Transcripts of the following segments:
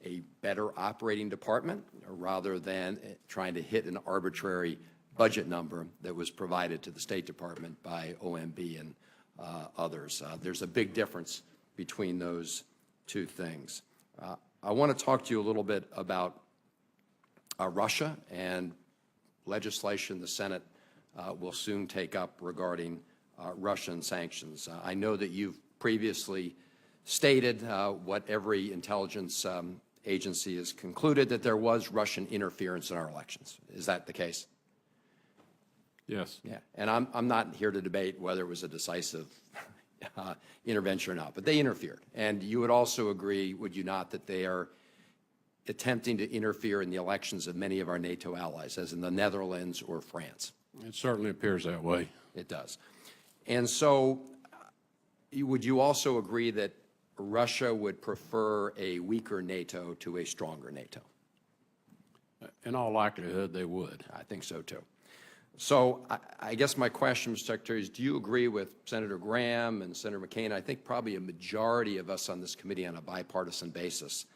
a better operating department rather than trying to hit an arbitrary budget number that was provided to the State Department by OMB and others. There's a big difference between those two things. I want to talk to you a little bit about Russia and legislation the Senate will soon take up regarding Russian sanctions. I know that you've previously stated what every intelligence agency has concluded, that there was Russian interference in our elections. Is that the case? Yes. Yeah, and I'm not here to debate whether it was a decisive intervention or not, but they interfered. And you would also agree, would you not, that they are attempting to interfere in the elections of many of our NATO allies, as in the Netherlands or France? It certainly appears that way. It does. And so would you also agree that Russia would prefer a weaker NATO to a stronger NATO? In all likelihood, they would. I think so, too. So I guess my question, Mr. Secretary, is do you agree with Senator Graham and Senator McCain, I think probably a majority of us on this committee on a bipartisan basis,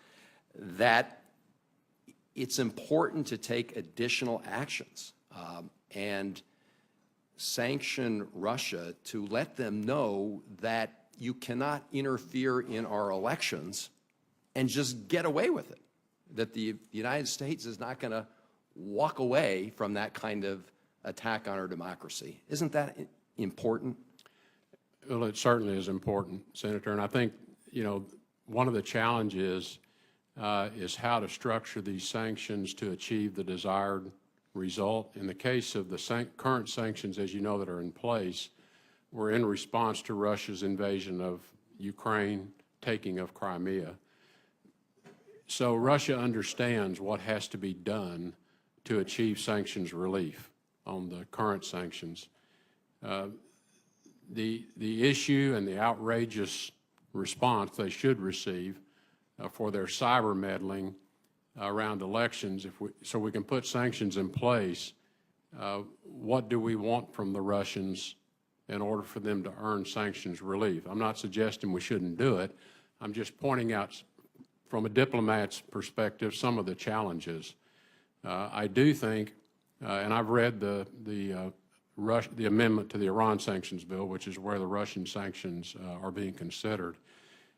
that it's important to take additional actions and sanction Russia to let them know that you cannot interfere in our elections and just get away with it, that the United States is not going to walk away from that kind of attack on our democracy? Isn't that important? Well, it certainly is important, Senator, and I think, you know, one of the challenges is how to structure these sanctions to achieve the desired result. In the case of the current sanctions, as you know, that are in place, were in response to Russia's invasion of Ukraine, taking of Crimea. So Russia understands what has to be done to achieve sanctions relief on the current sanctions. The issue and the outrageous response they should receive for their cyber meddling around elections, so we can put sanctions in place, what do we want from the Russians in order for them to earn sanctions relief? I'm not suggesting we shouldn't do it. I'm just pointing out from a diplomat's perspective some of the challenges. I do think, and I've read the amendment to the Iran sanctions bill, which is where the Russian sanctions are being considered.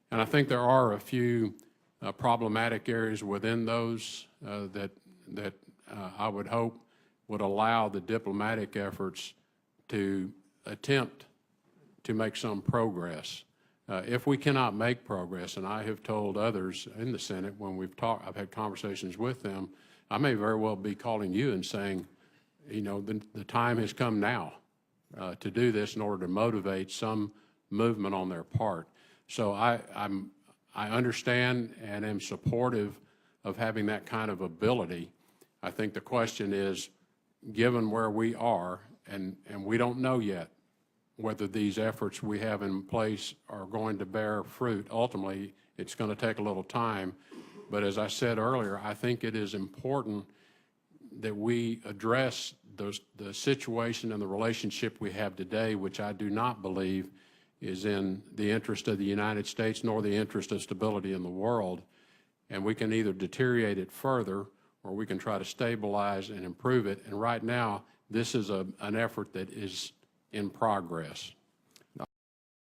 And I think there are a few problematic areas within those that I would hope would allow the diplomatic efforts to attempt to make some progress. If we cannot make progress, and I have told others in the Senate when we've talked, I've had conversations with them, I may very well be calling you and saying, you know, the time has come now to do this in order to motivate some movement on their part. So I understand and am supportive of having that kind of ability. I think the question is, given where we are, and we don't know yet whether these efforts we have in place are going to bear fruit. Ultimately, it's going to take a little time. But as I said earlier, I think it is important that we address the situation and the relationship we have today, which I do not believe is in the interest of the United States nor the interest of stability in the world. And we can either deteriorate it further or we can try to stabilize and improve it. And right now, this is an effort that is in progress.